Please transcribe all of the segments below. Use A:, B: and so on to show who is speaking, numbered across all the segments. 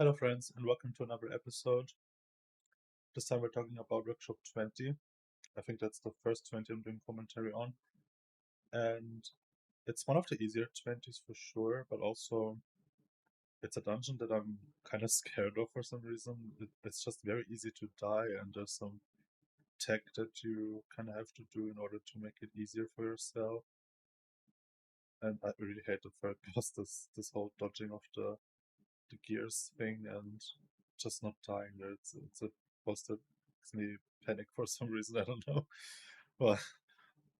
A: Hello, friends, and welcome to another episode. This time we're talking about Workshop 20. I think that's the first 20 I'm doing commentary on. And it's one of the easier 20s for sure, but also it's a dungeon that I'm kind of scared of for some reason. It's just very easy to die, and there's some tech that you kind of have to do in order to make it easier for yourself. And I really hate the third boss, this whole dodging of the gears thing and just not dying there. It's a boss that makes me panic for some reason. I don't know. Well,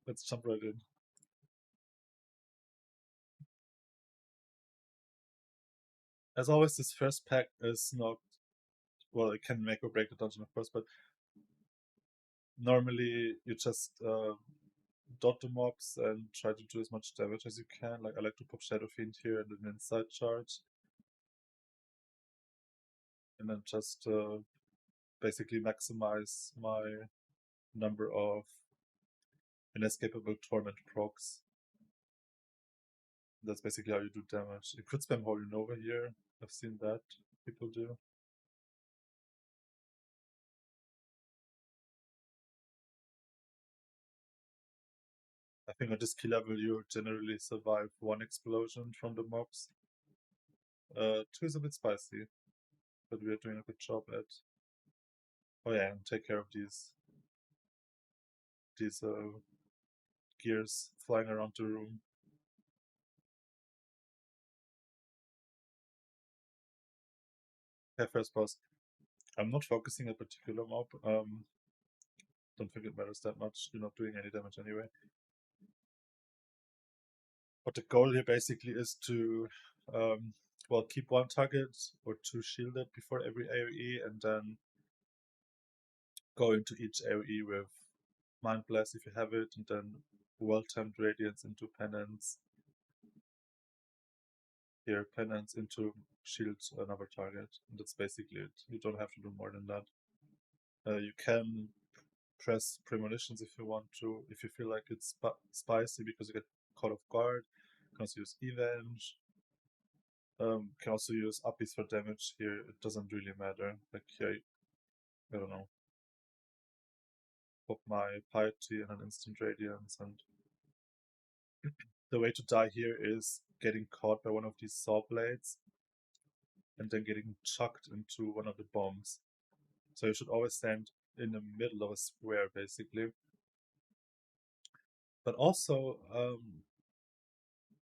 A: let's jump right in. As always, this first pack is not, well, it can make or break the dungeon, of course, but normally you just dot the mobs and try to do as much damage as you can. Like, I like to pop Shadow Fiend here and an inside charge, and then just basically maximize my number of inescapable torment procs. That's basically how you do damage. You could spam Holy Nova here. I've seen that people do. I think at this key level you generally survive one explosion from the mobs. 2 is a bit spicy, but we are doing a good job at. Oh yeah, and take care of these gears flying around the room. Yeah, first boss. I'm not focusing a particular mob. Don't think it matters that much. You're not doing any damage anyway. But the goal here basically is to, well, keep one target or two shielded before every AoE, and then go into each AoE with Mind Blast if you have it, and then well-timed Radiance into Penance. Here, Penance into shield another target. And that's basically it. You don't have to do more than that. You can press Premonitions if you want to, if you feel like it's spicy because you get caught off guard. You can also use Evenge. Can also use Uppies for damage here. It doesn't really matter. Like here, I don't know. Pop my Piety and an instant Radiance, and the way to die here is getting caught by one of these saw blades and then getting chucked into one of the bombs. So you should always stand in the middle of a square, basically. But also,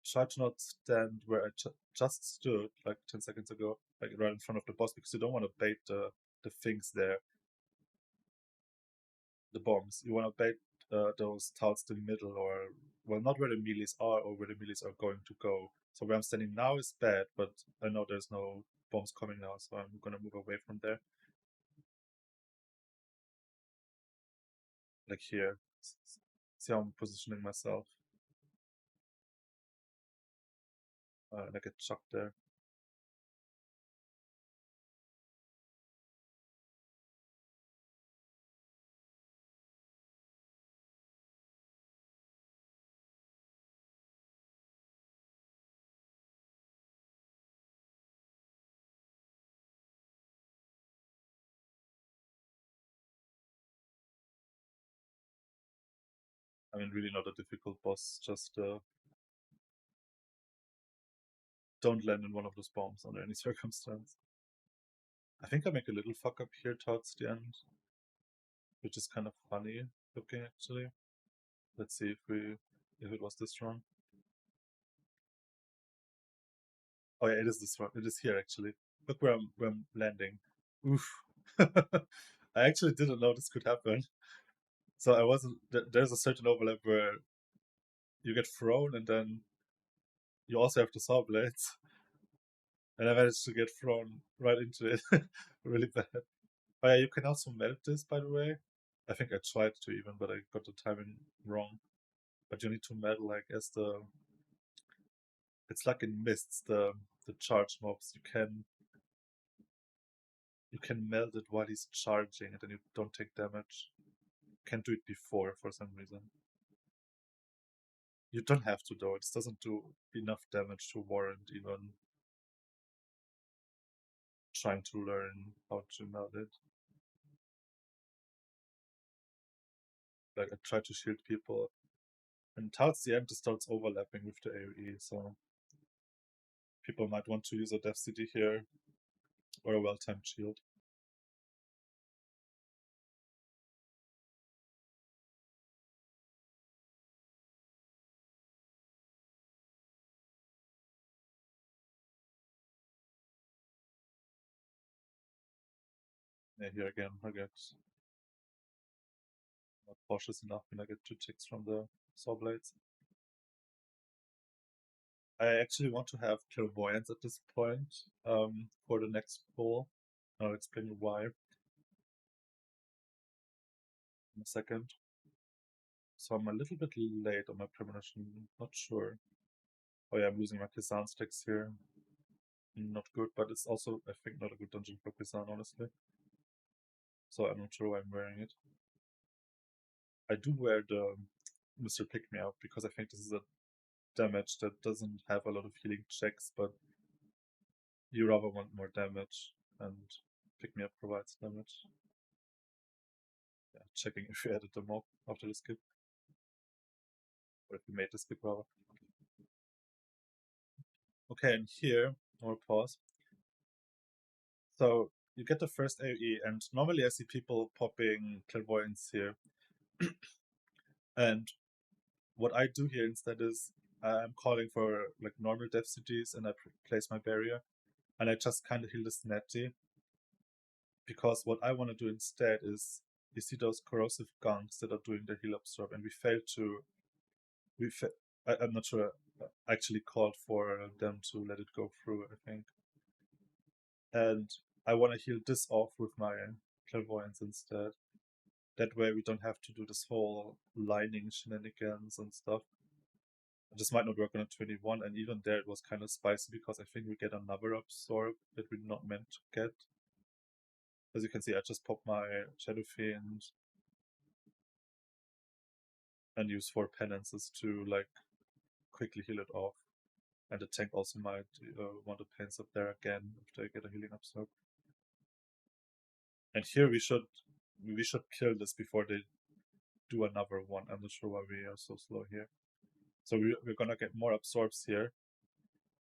A: try to not stand where I just stood like 10 seconds ago, like right in front of the boss, because you don't want to bait the things there, the bombs. You want to bait those towards the middle, or, well, not where the melees are or where the melees are going to go. So where I'm standing now is bad, but I know there's no bombs coming now, so I'm gonna move away from there. Like here. See how I'm positioning myself. And I get chucked there. I mean, really not a difficult boss, just don't land in one of those bombs under any circumstance. I think I make a little fuck up here towards the end, which is kind of funny looking actually. Let's see if it was this one. Oh yeah, it is this one. It is here actually. Look where I'm landing. Oof. I actually didn't know this could happen. So I wasn't. There's a certain overlap where you get thrown and then you also have the saw blades. And I managed to get thrown right into it. Really bad. Oh yeah, you can also melt this, by the way. I think I tried to even, but I got the timing wrong. But you need to melt like as the. It's like in mists, the charge mobs. You can melt it while he's charging, and then you don't take damage. You can't do it before for some reason. You don't have to though. It doesn't do enough damage to warrant even trying to learn how to meld it. Like I try to shield people, and towards the end it starts overlapping with the AoE, so people might want to use a Death CD here or a well-timed shield. Yeah, here again I get not cautious enough when I get 2 ticks from the saw blades. I actually want to have clairvoyance at this point for the next pull. I'll explain you why in a second. So I'm a little bit late on my premonition, not sure. Oh yeah, I'm losing my Kazan sticks here. Not good, but it's also, I think, not a good dungeon for Kazan, honestly. So I'm not sure why I'm wearing it. I do wear the Mr. Pick Me Up because I think this is a damage that doesn't have a lot of healing checks, but you rather want more damage, and Pick Me Up provides damage. Yeah, checking if you added the mob after the skip. Or if you made the skip rather. Okay, and here, or pause. So you get the first AoE, and normally I see people popping clairvoyance here. And what I do here instead is I'm calling for like normal death cities, and I place my barrier, and I just kind of heal this netty. Because what I want to do instead is, you see those corrosive gunks that are doing the heal absorb, and we failed to. I'm not sure. I actually called for them to let it go through, I think. And I want to heal this off with my clairvoyance instead. That way we don't have to do this whole lining shenanigans and stuff. This might not work on a 21, and even there it was kind of spicy because I think we get another absorb that we're not meant to get. As you can see, I just popped my Shadow Fiend and use 4 penances to like quickly heal it off. And the tank also might want to paints up there again if they get a healing absorb. And here we should kill this before they do another one. I'm not sure why we are so slow here. So we're gonna get more absorbs here,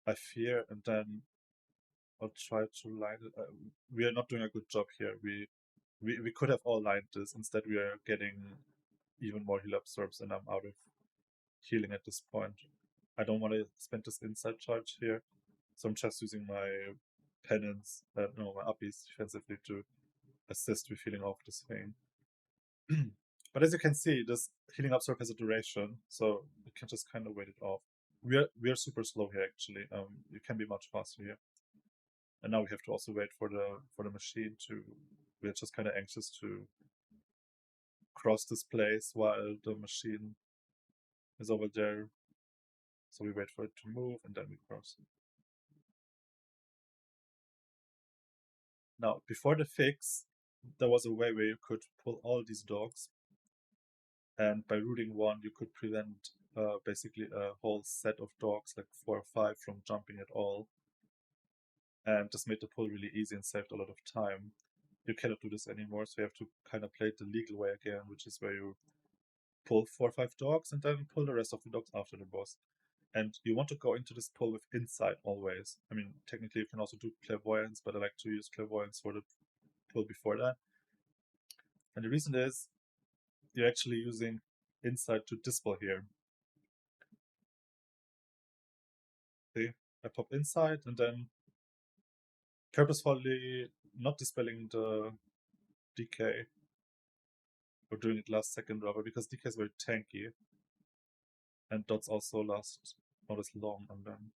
A: I fear, and then I'll try to line it. We are not doing a good job here. We could have all lined this. Instead, we are getting even more heal absorbs, and I'm out of healing at this point. I don't want to spend this inside charge here, so I'm just using my penance, my uppies defensively to assist with healing off this thing. But as you can see, this healing absorb has a duration, so you can just kind of wait it off. We are super slow here actually. You can be much faster here. And now we have to also wait for the machine to. We're just kind of anxious to cross this place while the machine is over there. So we wait for it to move and then we cross. Now, before the fix, there was a way where you could pull all these dogs, and by rooting one, you could prevent basically a whole set of dogs, like 4 or 5, from jumping at all. And this made the pull really easy and saved a lot of time. You cannot do this anymore, so you have to kind of play it the legal way again, which is where you pull 4 or 5 dogs and then pull the rest of the dogs after the boss. And you want to go into this pull with insight always. I mean, technically you can also do clairvoyance, but I like to use clairvoyance for the pull before that. And the reason is you're actually using insight to dispel here. See, I pop insight and then purposefully not dispelling the DK or doing it last second rather, because DK is very tanky and dots also last not as long on them.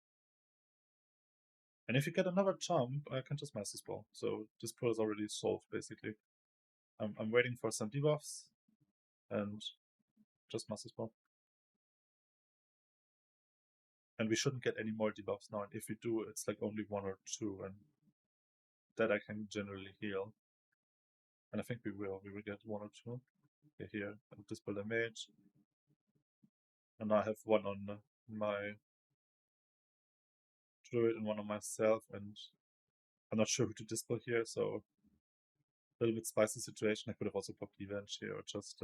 A: And if you get another jump, I can just Master Spell. So this pull is already solved basically. I'm waiting for some debuffs and just Master Spell. And we shouldn't get any more debuffs now, and if we do, it's like only 1 or 2, and that I can generally heal. And I think we will get 1 or 2. Okay, here, I'll dispel the mage. And now I have 1 on my druid and 1 on myself, and I'm not sure who to dispel here, so a little bit spicy situation. I could have also popped Evenge here, or just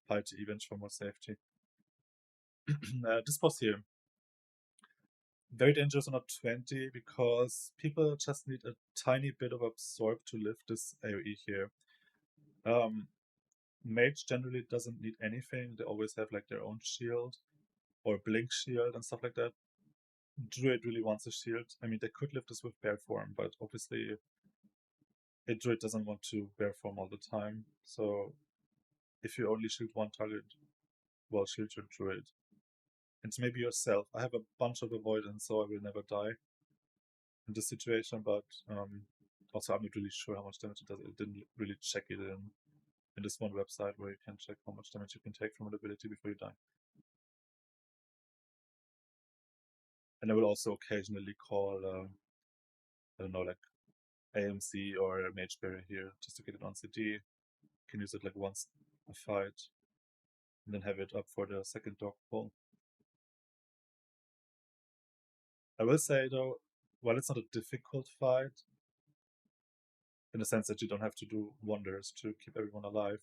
A: piled to Evenge for more safety. Dispose here. Very dangerous on a 20 because people just need a tiny bit of Absorb to lift this AoE here. Mage generally doesn't need anything. They always have like their own shield or blink shield and stuff like that. Druid really wants a shield. I mean, they could lift this with bear form, but obviously a druid doesn't want to bear form all the time. So if you only shield one target, well, shield your druid. And maybe yourself. I have a bunch of avoidance, so I will never die in this situation, but also I'm not really sure how much damage it does. I didn't really check it in this one website where you can check how much damage you can take from an ability before you die. And I will also occasionally call, I don't know, like AMC or Mage Barrier here just to get it on CD. Can use it like once a fight and then have it up for the second dog pull. I will say though, while it's not a difficult fight, in the sense that you don't have to do wonders to keep everyone alive,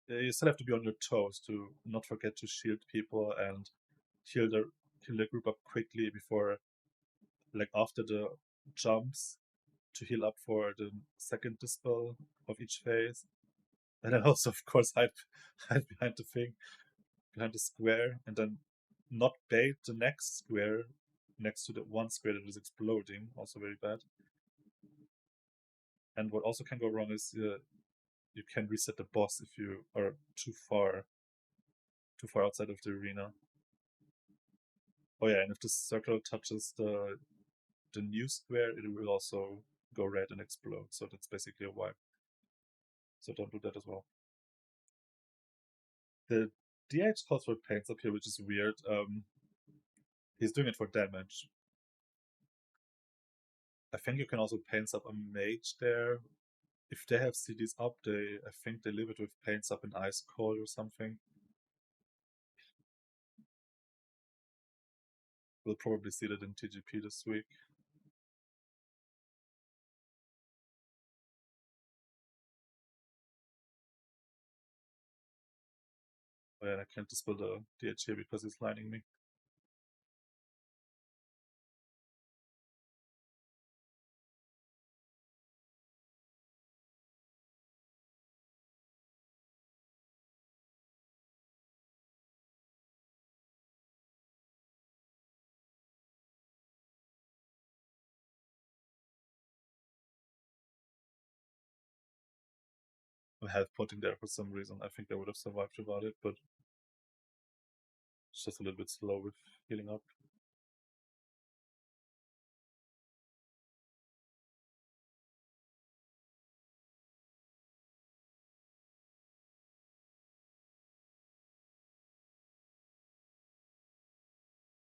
A: you still have to be on your toes to not forget to shield people and kill the group up quickly before, like after the jumps, to heal up for the second dispel of each phase. And then also, of course, hide behind the thing, behind the square, and then not bait the next square next to the one square that is exploding. Also very bad. And what also can go wrong is you can reset the boss if you are too far outside of the arena. Oh yeah, and if the circle touches the new square, it will also go red and explode. So that's basically a wipe. So don't do that as well. The DH calls for paints up here, which is weird. He's doing it for damage. I think you can also paints up a mage there. If they have CDs up, I think they live it with paints up in Ice Cold or something. We'll probably see that in TGP this week. Oh yeah, I can't dispel the DH here because he's lining me. I have put in there for some reason. I think I would have survived without it, but it's just a little bit slow with healing up.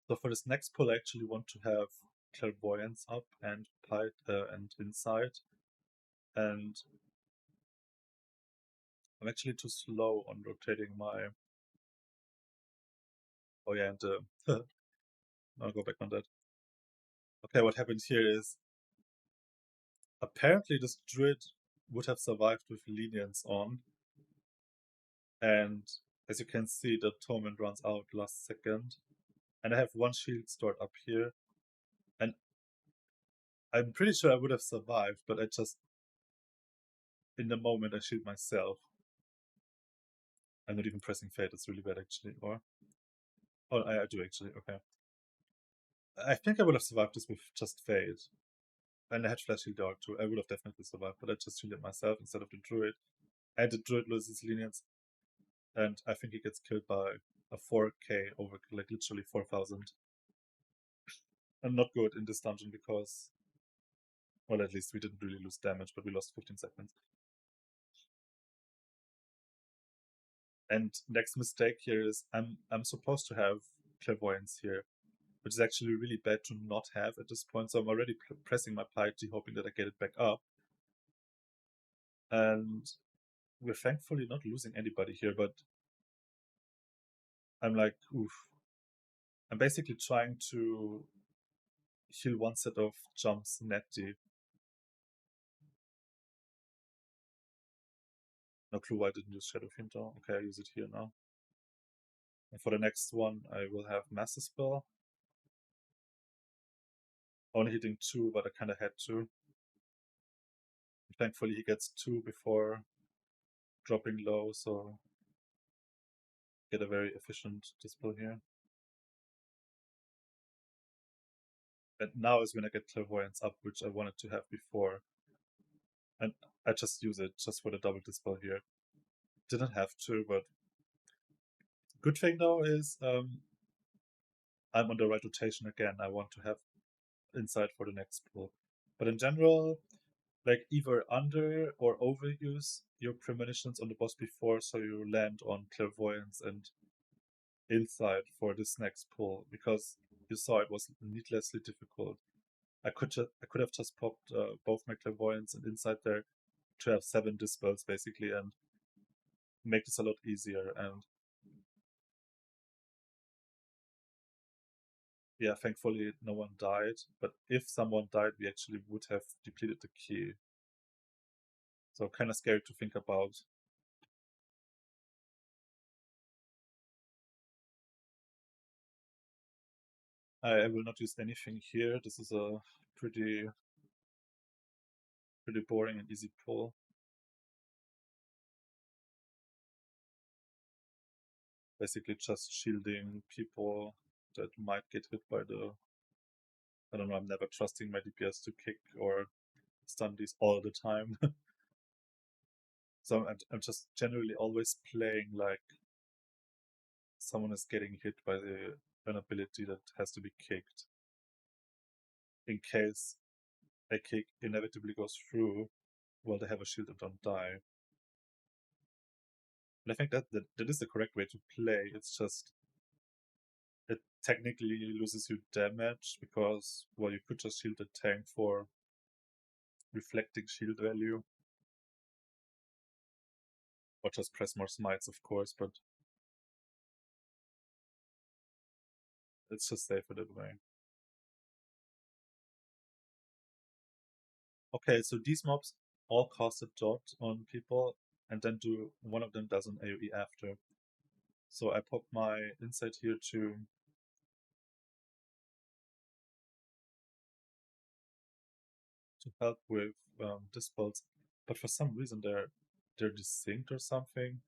A: So for this next pull, I actually want to have Clairvoyance up and and Insight. And I'm actually too slow on rotating my... Oh yeah, and I'll go back on that. Okay, what happened here is apparently this druid would have survived with Lenience on. And as you can see, the torment runs out last second. And I have one shield stored up here. And I'm pretty sure I would have survived, but I just, in the moment, I shield myself. I'm not even pressing Fate, it's really bad actually. Or, oh, I do actually, okay. I think I would have survived this with just Fate. And I had Flash Shield Dog too. I would have definitely survived, but I just shielded myself instead of the Druid. And the Druid loses Lenience. And I think he gets killed by a 4k over, like literally 4,000. And not good in this dungeon because, well, at least we didn't really lose damage, but we lost 15 seconds. And next mistake here is I'm supposed to have Clairvoyance here, which is actually really bad to not have at this point. So I'm already pressing my piety, hoping that I get it back up. And we're thankfully not losing anybody here, but I'm like, oof. I'm basically trying to heal one set of jumps netty. No clue why I didn't use Shadow Fiend though. Okay, I use it here now. And for the next one, I will have Master Spell. Only hitting 2, but I kind of had to. Thankfully, he gets 2 before dropping low, so get a very efficient Dispel here. And now is when I get Clairvoyance up, which I wanted to have before. And I just use it just for the double Dispel here. Didn't have to, but good thing though is I'm on the right rotation again. I want to have insight for the next pull. But in general, like either under or overuse your premonitions on the boss before, so you land on Clairvoyance and insight for this next pull, because you saw it was needlessly difficult. I could have just popped both my Clairvoyance and insight there to have 7 dispels basically and make this a lot easier. And yeah, thankfully no one died, but if someone died, we actually would have depleted the key. So kind of scary to think about. I will not use anything here. This is a pretty boring and easy pull. Basically just shielding people that might get hit by the... I don't know, I'm never trusting my DPS to kick or stun these all the time. So I'm just generally always playing like someone is getting hit by an ability that has to be kicked. In case a kick inevitably goes through, well, they have a shield and don't die. And I think that is the correct way to play. It's just it technically loses you damage because, well, you could just shield the tank for reflecting shield value. Or just press more smites, of course, but it's just safer that way. Okay, so these mobs all cast a dot on people, and then one of them does an AoE after. So I pop my insight here to help with dispels, but for some reason they're distinct or something.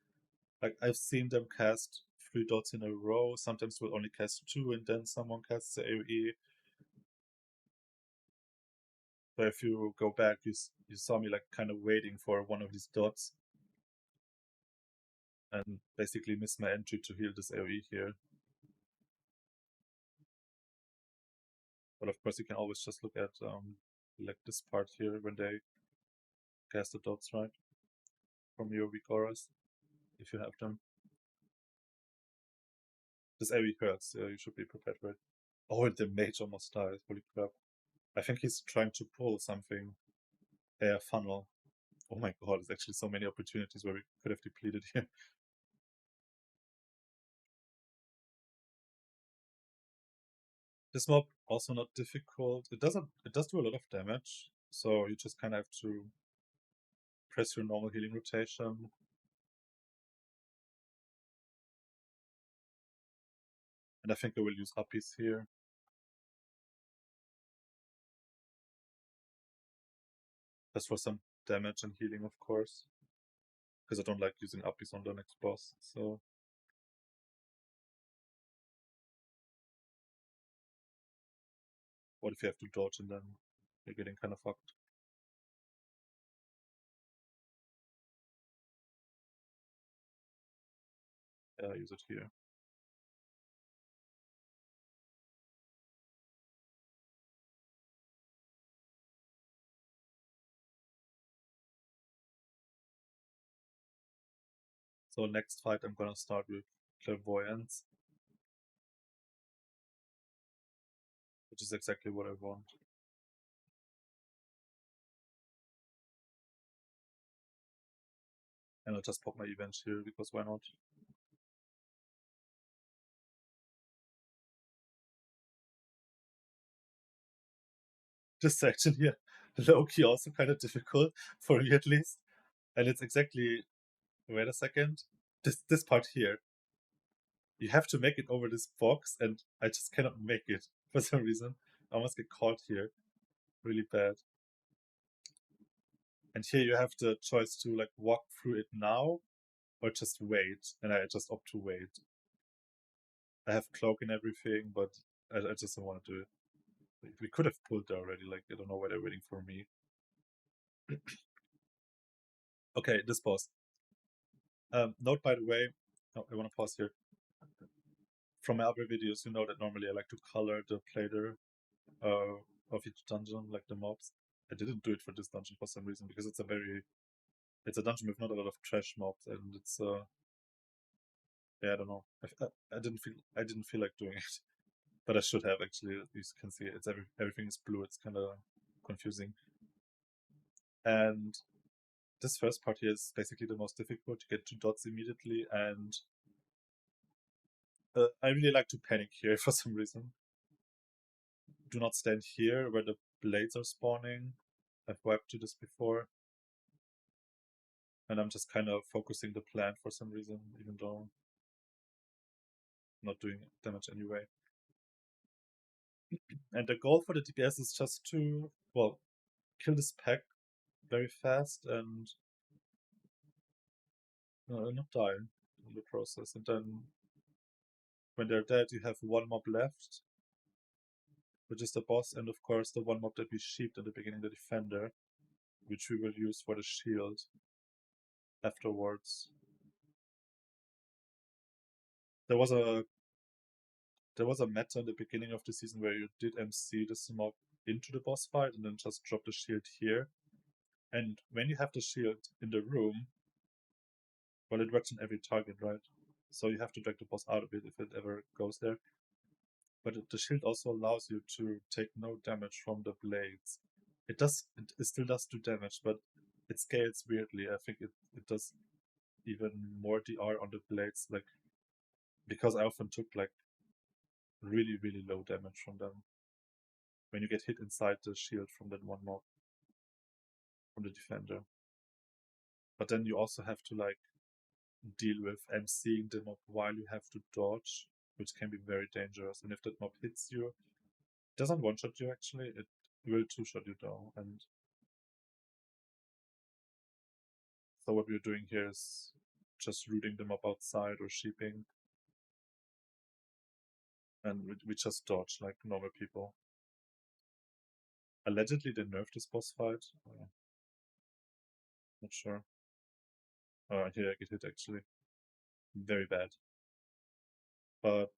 A: Like I've seen them cast 3 dots in a row. Sometimes we'll only cast 2, and then someone casts the AoE. So if you go back, you saw me like kind of waiting for one of these dots, and basically miss my entry to heal this AoE here. But of course, you can always just look at like this part here when they cast the dots, right? From your weak auras, if you have them. This AoE hurts, you should be prepared for it. Oh, and the mage almost died, holy crap. I think he's trying to pull something. A funnel. Oh my god, there's actually so many opportunities where we could have depleted here. This mob also not difficult. It does do a lot of damage, so you just kind of have to press your normal healing rotation. And I think I will use uppies here. Just for some damage and healing, of course. Because I don't like using uppies on the next boss, so... What if you have to dodge and then you're getting kind of fucked? Yeah, use it here. So next fight I'm gonna start with Clairvoyance. Which is exactly what I want. And I'll just pop my event here, because why not? this section here, low-key also kind of difficult, for me at least. And it's exactly, wait a second, this part here. You have to make it over this box, and I just cannot make it for some reason. I almost get caught here really bad. And here you have the choice to like walk through it now or just wait, and I just opt to wait. I have cloak and everything, but I just don't want to do it. We could have pulled there already, like I don't know why they're waiting for me. Okay, this boss. Note, by the way, I want to pause here. From my other videos, you know that normally I like to color the playder of each dungeon, like the mobs. I didn't do it for this dungeon for some reason, because it's a dungeon with not a lot of trash mobs, and it's yeah, I don't know. I didn't feel like doing it, but I should have actually. You can see it's everything is blue. It's kind of confusing. And this first part here is basically the most difficult. You get 2 dots immediately, and I really like to panic here for some reason. Do not stand here where the blades are spawning. I've wiped through this before. And I'm just kind of focusing the plant for some reason, even though I'm not doing damage anyway. And the goal for the DPS is just to, well, kill this pack very fast and not die in the process. And then when they're dead, you have 1 mob left, which is the boss, and of course the 1 mob that we sheeped at the beginning, the defender, which we will use for the shield afterwards. There was a meta in the beginning of the season where you did MC this mob into the boss fight and then just drop the shield here. And when you have the shield in the room, well, it works on every target, right? So you have to drag the boss out of it if it ever goes there. But the shield also allows you to take no damage from the blades. It still does do damage, but it scales weirdly. I think it does even more DR on the blades, like, because I often took like really, really low damage from them when you get hit inside the shield from that 1 mob, from the defender. But then you also have to like deal with MCing the mob while you have to dodge, which can be very dangerous. And if that mob hits you, it doesn't one-shot you actually, it will 2-shot you though. And so what we're doing here is just rooting them up outside or sheeping. And we just dodge like normal people. Allegedly they nerfed this boss fight. Not sure. Here I get hit actually. Very bad. But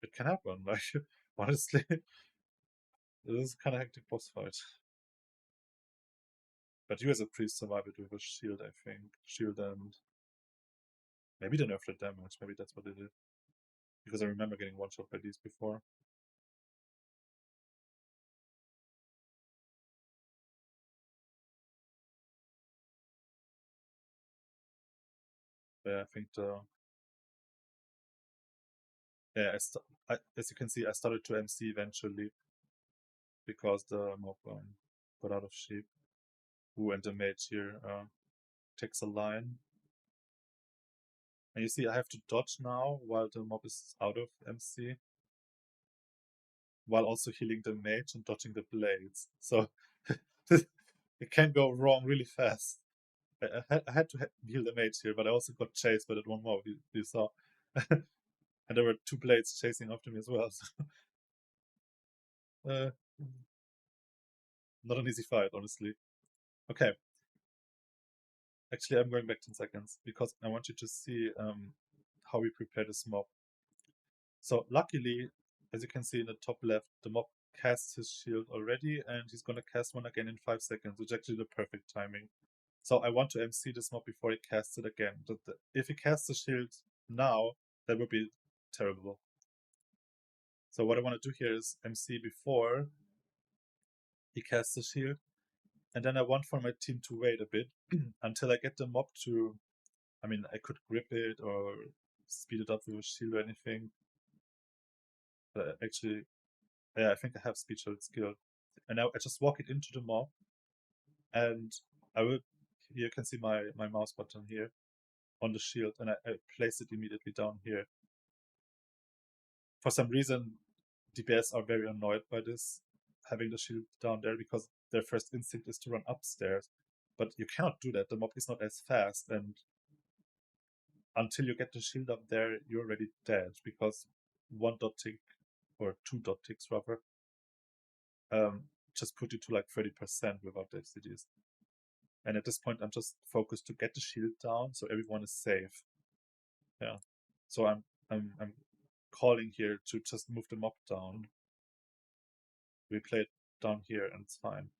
A: it can happen, like, honestly. It is kind of hectic boss fight. But you as a priest survive it with a shield, I think. Shield and maybe they nerfed the damage, maybe that's what they did. Because I remember getting one-shot by these before. But yeah, I think yeah, as you can see, I started to MC eventually because the mob got out of shape. Ooh, and the mage here takes a line. And you see I have to dodge now while the mob is out of MC, while also healing the mage and dodging the blades. So it can go wrong really fast. I had to heal the mage here, but I also got chased by that 1 mob you saw. And there were 2 blades chasing after me as well. So, not an easy fight, honestly. Okay. Actually, I'm going back 10 seconds because I want you to see how we prepare this mob. So luckily, as you can see in the top left, the mob casts his shield already, and he's going to cast one again in 5 seconds, which is actually the perfect timing. So I want to MC this mob before he casts it again. If he casts the shield now, that would be terrible. So what I want to do here is MC before he casts the shield, and then I want for my team to wait a bit until I get the mob to, I mean, I could grip it or speed it up with a shield or anything. But actually, yeah, I think I have speed shield skill. And now I just walk it into the mob, and I will. You can see my mouse button here on the shield, and I place it immediately down here. For some reason, DPS are very annoyed by this, having the shield down there, because their first instinct is to run upstairs. But you cannot do that. The mob is not as fast, and until you get the shield up there, you're already dead, because one dot tick, or two dot ticks rather, just put you to like 30% without the FCDs. And at this point, I'm just focused to get the shield down so everyone is safe. Yeah. So I'm calling here to just move the mob down. We play it down here and it's fine.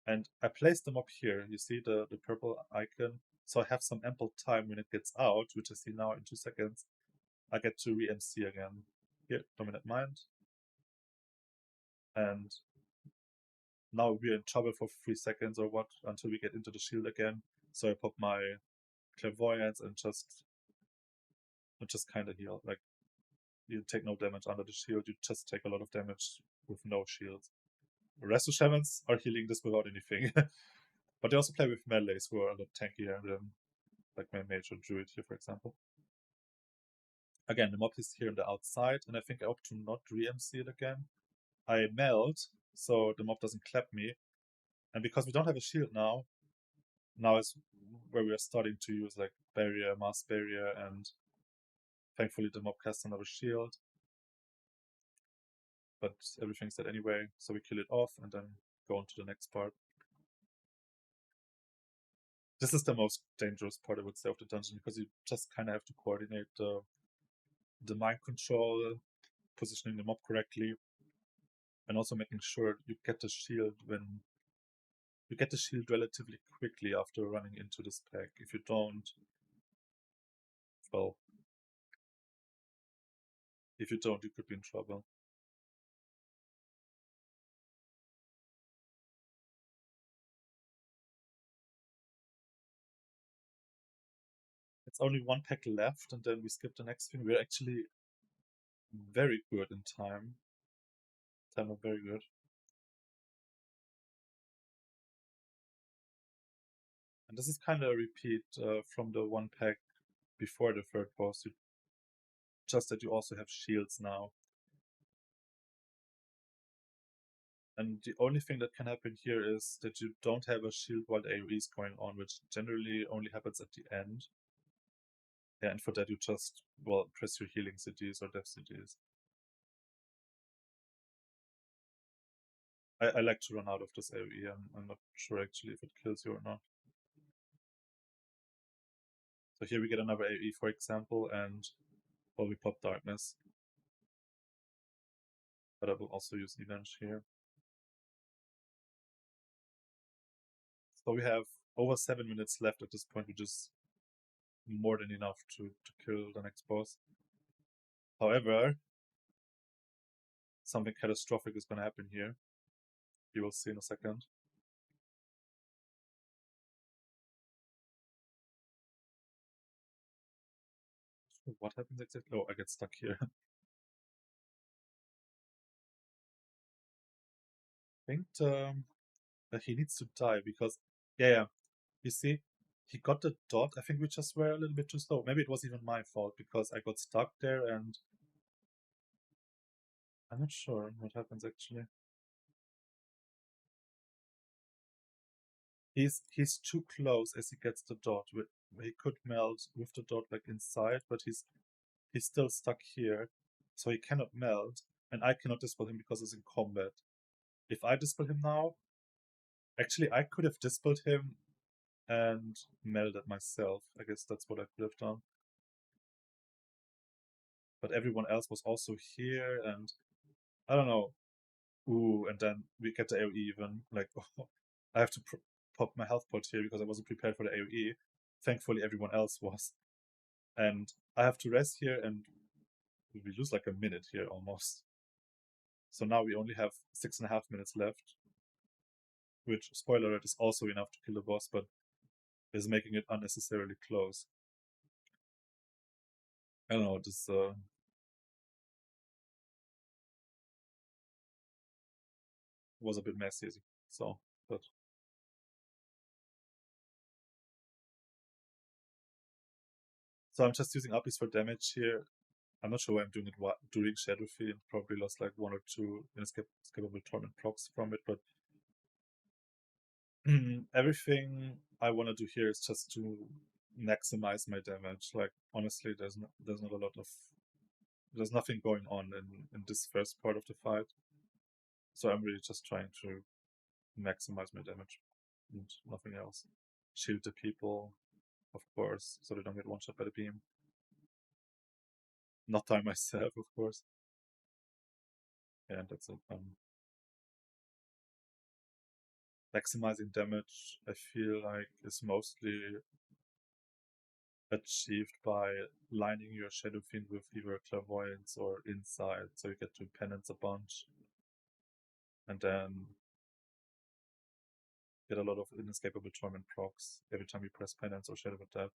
A: And I place the mob here. You see the purple icon? So I have some ample time when it gets out, which I see now in 2 seconds. I get to re-MC again. Here, Dominant Mind. And now we're in trouble for 3 seconds or what, until we get into the shield again. So I pop my Clairvoyance and just kind of heal. Like, you take no damage under the shield, you just take a lot of damage with no shield. The rest of shamans are healing this without anything. But they also play with melees who are a lot tankier than like my mage or druid here, for example. Again, the mob is here on the outside, and I think I opt to not re-MC it again. I melt, so the mob doesn't clap me. And because we don't have a shield now is where we are starting to use like barrier, mass barrier, and thankfully the mob casts another shield. But everything's dead anyway, so we kill it off and then go on to the next part. This is the most dangerous part, I would say, of the dungeon, because you just kind of have to coordinate the mind control, positioning the mob correctly, and also making sure you get the shield when you get the shield relatively quickly after running into this pack. If you don't, well, you could be in trouble. It's only one pack left, and then we skip the next thing. We're actually very good in time. Time are very good. And this is kind of a repeat from the one pack before the third boss. Just that you also have shields now. And the only thing that can happen here is that you don't have a shield while the AoE is going on, which generally only happens at the end. Yeah, and for that you just, well, press your healing CDs or death CDs. I like to run out of this AoE. I'm not sure actually if it kills you or not. So here we get another AoE, for example, and well, we pop Darkness. But I will also use Revenge here. So we have over 7 minutes left at this point, which is more than enough to kill the next boss. However, something catastrophic is going to happen here. You will see in a second. What happens exactly? Oh, I get stuck here. I think he needs to die because, yeah, you see, he got the dot. I think we just were a little bit too slow. Maybe it was even my fault because I got stuck there, and I'm not sure what happens actually. He's too close as he gets the dot. He could melt with the dot like inside, but he's still stuck here, so he cannot melt, and I cannot dispel him because he's in combat. If I dispel him now, actually I could have dispelled him and melted myself. I guess that's what I could have done. But everyone else was also here, and I don't know. Ooh, and then we get the AoE even. Like, oh, I have to pop my health pot here because I wasn't prepared for the AoE. Thankfully, everyone else was. And I have to rest here, and we lose like a minute here almost. So now we only have 6.5 minutes left, which, spoiler alert, is also enough to kill the boss, but is making it unnecessarily close. I don't know, this was a bit messy. So, but so I'm just using uppies for damage here. I'm not sure why I'm doing it during Shadow Fiend. Probably lost like 1 or 2 inescapable torment procs from it, but everything I want to do here is just to maximize my damage. Like honestly, there's not a lot of there's nothing going on in this first part of the fight, so I'm really just trying to maximize my damage and nothing else. Shield the people, of course, so they don't get one shot by the beam. Not die myself, of course. Yeah, and that's it. Maximizing damage, I feel like, is mostly achieved by lining your Shadow Fiend with either Clairvoyance or Insight, so you get to penance a bunch, and then get a lot of inescapable torment procs every time you press penance or Shadow of Death.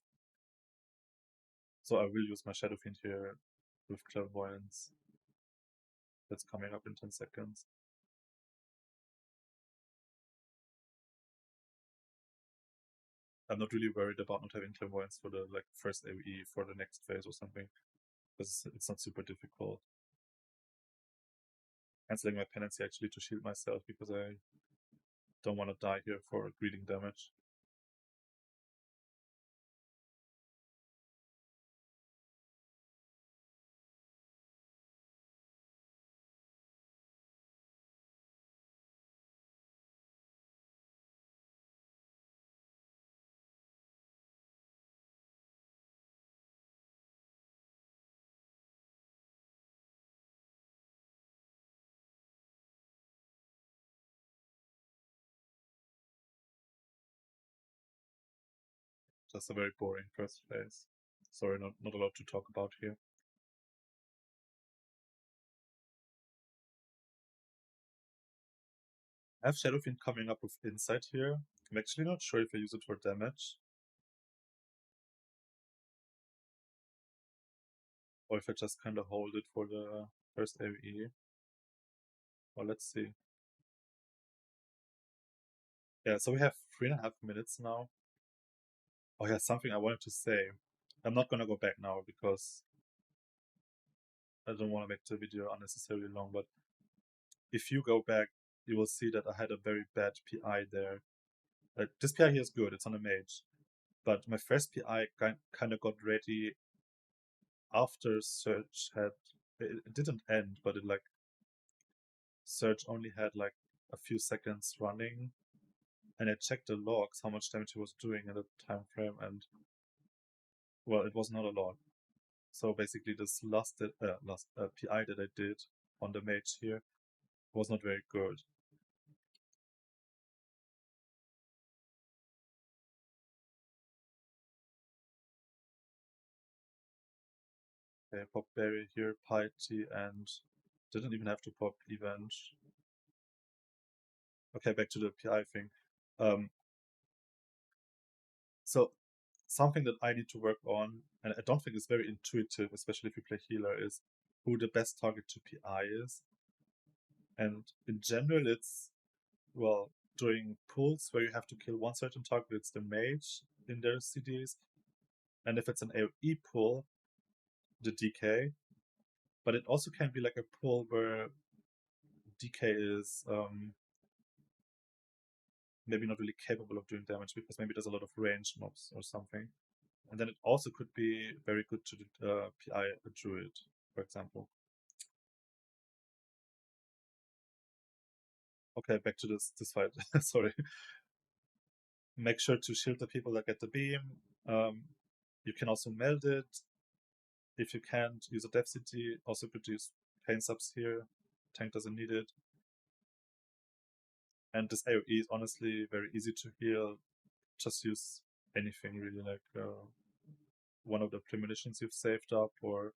A: So I will use my Shadow Fiend here with Clairvoyance. That's coming up in 10 seconds. I'm not really worried about not having Clairvoyance for the first AoE for the next phase or something, because it's not super difficult. Cancelling my penancy actually to shield myself because I don't want to die here for greeting damage. Just a very boring first phase. Sorry, not a lot to talk about here. I have Shadow Fiend coming up with Insight here. I'm actually not sure if I use it for damage, or if I just kind of hold it for the first AoE. Well, let's see. Yeah, so we have 3.5 minutes now. Oh yeah, something I wanted to say. I'm not gonna go back now because I don't want to make the video unnecessarily long, but if you go back, you will see that I had a very bad PI there. This PI here is good, it's on a mage. But my first PI kind of got ready after Surge had... It didn't end, but Surge only had like a few seconds running. And I checked the logs, how much damage he was doing in the time frame, and well, it was not a lot. So basically this last PI that I did on the mage here was not very good. Okay, pop Berry here, Piety, and didn't even have to pop Event. Okay, back to the PI thing. So something that I need to work on, and I don't think it's very intuitive, especially if you play healer, is who the best target to PI is. And in general, it's, well, during pulls where you have to kill one certain target, it's the mage in their CDs. And if it's an AoE pull, the DK. But it also can be like a pull where DK is maybe not really capable of doing damage because maybe there's a lot of range mobs or something. And then it also could be very good to PI a druid, for example. Okay, back to this fight. Sorry. Make sure to shield the people that get the beam. You can also meld it. If you can't, use a Death City. Also could use pain subs here. Tank doesn't need it. And this AoE is honestly very easy to heal. Just use anything really, like one of the premonitions you've saved up, or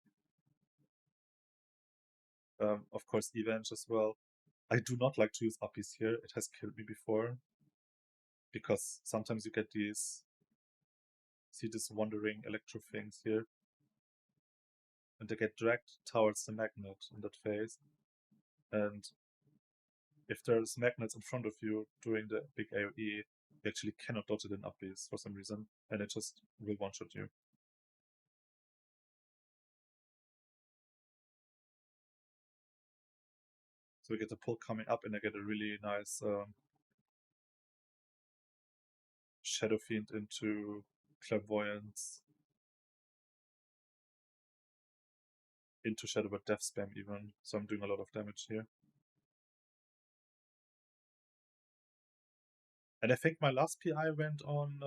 A: of course Evenge as well. I do not like to use uppies here. It has killed me before. Because sometimes you get these wandering electro things here. And they get dragged towards the magnet in that phase. And
B: if there's magnets in front of you during the big AoE, you actually cannot dodge it in upbeats for some reason, and it just will one-shot you. So we get the pull coming up, and I get a really nice Shadow Fiend into Clairvoyance, into Shadow Bird Death Spam even, so I'm doing a lot of damage here. And I think my last PI went on...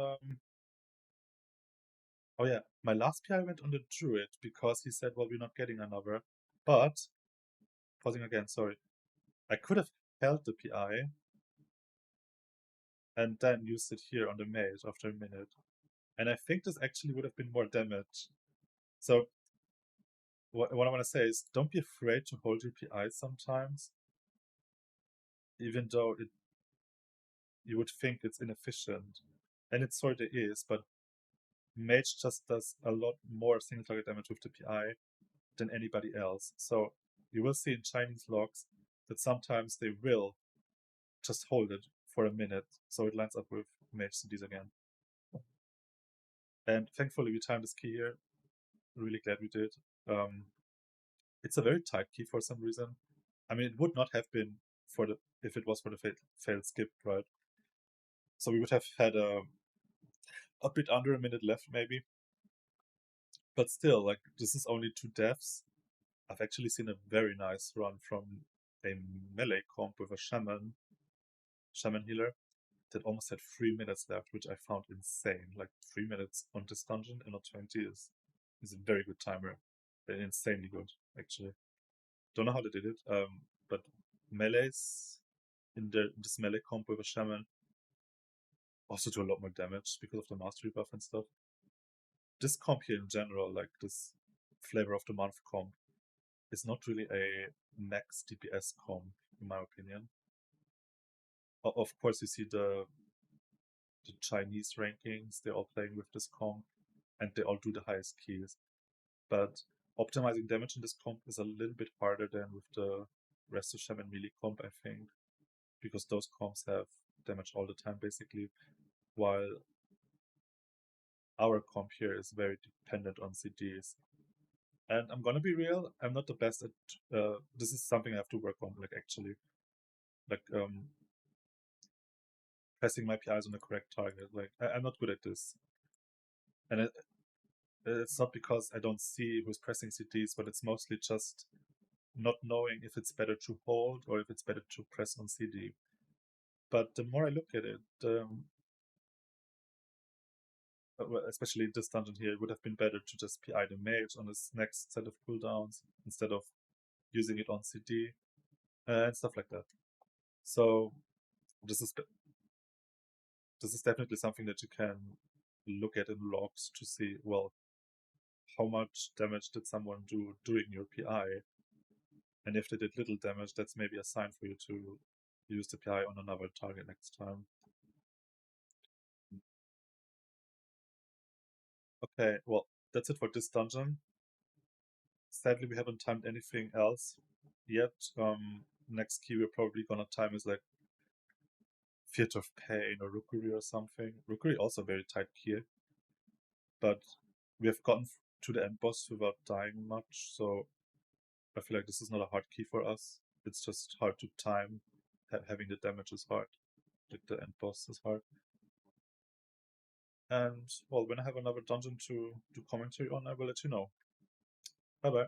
B: oh yeah, my last PI went on the Druid, because he said, well, we're not getting another. But, pausing again, sorry. I could have held the PI, and then used it here on the mage after a minute. And I think this actually would have been more damage. So, what I want to say is, don't be afraid to hold your PI sometimes, even though you would think it's inefficient. And it sort of is, but mage just does a lot more single target damage with the PI than anybody else. So you will see in Chinese logs that sometimes they will just hold it for a minute, so it lines up with mage CDs again. And thankfully we timed this key here. Really glad we did. It's a very tight key for some reason. I mean, it would not have been for the if it was for the failed skip, right? So we would have had a bit under a minute left, maybe. But still, like, this is only 2 deaths. I've actually seen a very nice run from a melee comp with a shaman healer that almost had 3 minutes left, which I found insane. Like 3 minutes on this dungeon and not 20 is a very good timer. Insanely good, actually. Don't know how they did it, but melees in this melee comp with a shaman also do a lot more damage because of the mastery buff and stuff. This comp here in general, like this flavor of the month comp, is not really a max DPS comp, in my opinion. Of course, you see the Chinese rankings, they're all playing with this comp, and they all do the highest keys. But optimizing damage in this comp is a little bit harder than with the rest of Shaman melee comp, I think, because those comps have damage all the time, basically, while our comp here is very dependent on CDs. And I'm gonna be real, I'm not the best at this is something I have to work on, like, actually. Like, pressing my PIs on the correct target. Like, I'm not good at this. And it's not because I don't see who's pressing CDs, but it's mostly just not knowing if it's better to hold or if it's better to press on CD. But the more I look at it, especially this dungeon here, it would have been better to just PI the mage on his next set of cooldowns instead of using it on CD and stuff like that. So this is definitely something that you can look at in logs to see, well, how much damage did someone do during your PI? And if they did little damage, that's maybe a sign for you to use the PI on another target next time. Okay, well, that's it for this dungeon. Sadly, we haven't timed anything else yet. Next key we're probably gonna time is like Theater of Pain or Rookery or something. Rookery also very tight key, but we have gotten to the end boss without dying much, so I feel like this is not a hard key for us. It's just hard to time. Having the damage is hard. Like the end boss is hard. And well, when I have another dungeon to do commentary on, I will let you know. Bye bye.